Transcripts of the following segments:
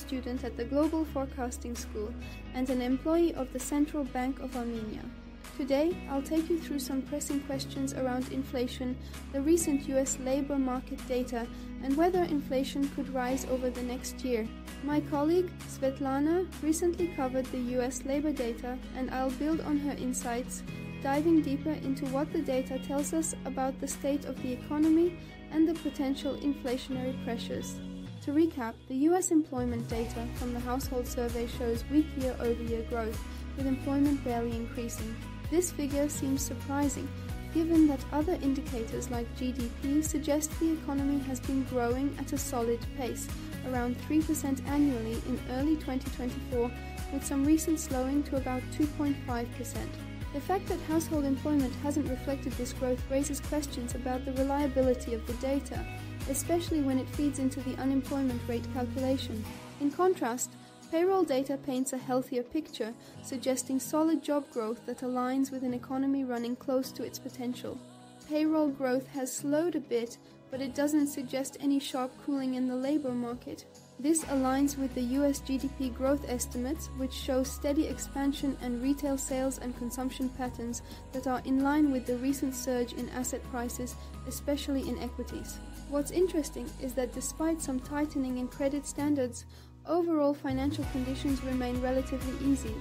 student at the Global Forecasting School and an employee of the Central Bank of Armenia. Today, I'll take you through some pressing questions around inflation, the recent US labor market data, and whether inflation could rise over the next year. My colleague, Svetlana, recently covered the US labor data, and I'll build on her insights, diving deeper into what the data tells us about the state of the economy and the potential inflationary pressures. To recap, the US employment data from the household survey shows weak year-over-year growth, with employment barely increasing. This figure seems surprising, given that other indicators like GDP suggest the economy has been growing at a solid pace, around 3% annually in early 2024, with some recent slowing to about 2.5%. The fact that household employment hasn't reflected this growth raises questions about the reliability of the data, especially when it feeds into the unemployment rate calculation. In contrast, payroll data paints a healthier picture, suggesting solid job growth that aligns with an economy running close to its potential. Payroll growth has slowed a bit, but it doesn't suggest any sharp cooling in the labor market. This aligns with the US GDP growth estimates, which show steady expansion and retail sales and consumption patterns that are in line with the recent surge in asset prices, especially in equities. What's interesting is that despite some tightening in credit standards, overall financial conditions remain relatively easy.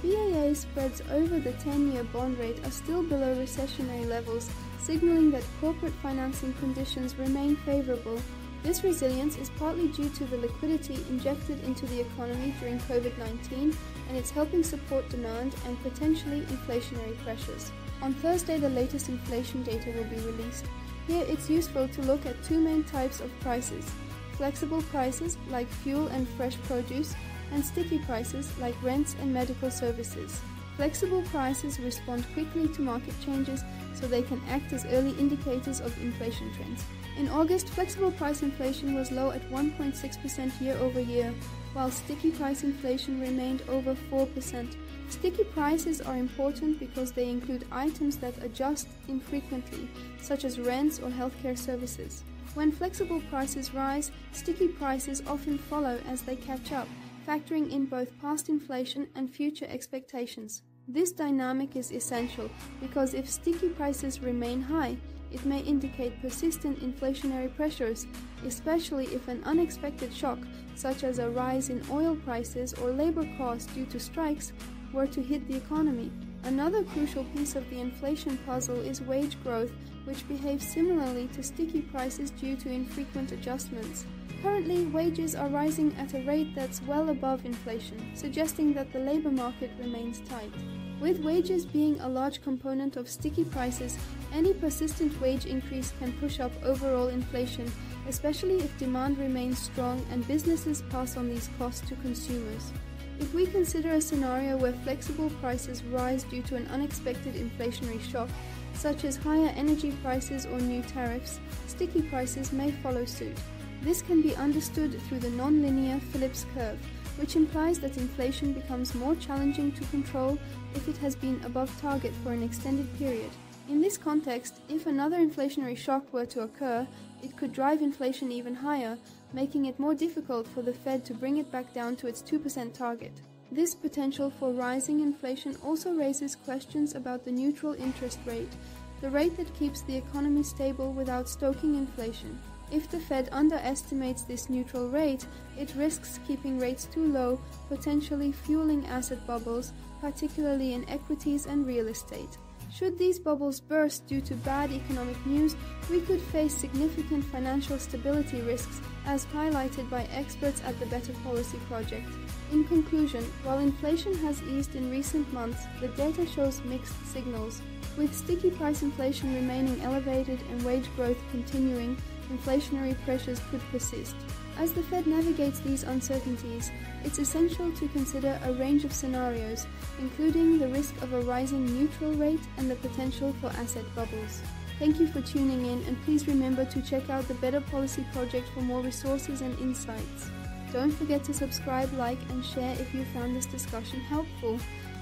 BAA spreads over the 10-year bond rate are still below recessionary levels, signaling that corporate financing conditions remain favorable. This resilience is partly due to the liquidity injected into the economy during COVID-19, and it's helping support demand and potentially inflationary pressures. On Thursday, the latest inflation data will be released. Here, it's useful to look at two main types of prices: flexible prices like fuel and fresh produce, and sticky prices like rents and medical services. Flexible prices respond quickly to market changes, so they can act as early indicators of inflation trends. In August, flexible price inflation was low at 1.6% year-over-year, while sticky price inflation remained over 4%. Sticky prices are important because they include items that adjust infrequently, such as rents or healthcare services. When flexible prices rise, sticky prices often follow as they catch up, factoring in both past inflation and future expectations. This dynamic is essential because if sticky prices remain high, it may indicate persistent inflationary pressures, especially if an unexpected shock, such as a rise in oil prices or labor costs due to strikes, were to hit the economy. Another crucial piece of the inflation puzzle is wage growth, which behaves similarly to sticky prices due to infrequent adjustments. Currently, wages are rising at a rate that's well above inflation, suggesting that the labor market remains tight. With wages being a large component of sticky prices, any persistent wage increase can push up overall inflation, especially if demand remains strong and businesses pass on these costs to consumers. If we consider a scenario where flexible prices rise due to an unexpected inflationary shock, such as higher energy prices or new tariffs, sticky prices may follow suit. This can be understood through the nonlinear Phillips curve, which implies that inflation becomes more challenging to control if it has been above target for an extended period. In this context, if another inflationary shock were to occur, it could drive inflation even higher, making it more difficult for the Fed to bring it back down to its 2% target. This potential for rising inflation also raises questions about the neutral interest rate, the rate that keeps the economy stable without stoking inflation. If the Fed underestimates this neutral rate, it risks keeping rates too low, potentially fueling asset bubbles, particularly in equities and real estate. Should these bubbles burst due to bad economic news, we could face significant financial stability risks, as highlighted by experts at the Better Policy Project. In conclusion, while inflation has eased in recent months, the data shows mixed signals. With sticky price inflation remaining elevated and wage growth continuing, inflationary pressures could persist. As the Fed navigates these uncertainties, it's essential to consider a range of scenarios, including the risk of a rising neutral rate and the potential for asset bubbles. Thank you for tuning in, and please remember to check out the Better Policy Project for more resources and insights. Don't forget to subscribe, like, and share if you found this discussion helpful.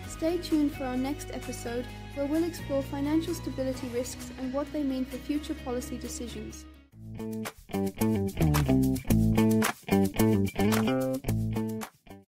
Stay tuned for our next episode, where we'll explore financial stability risks and what they mean for future policy decisions.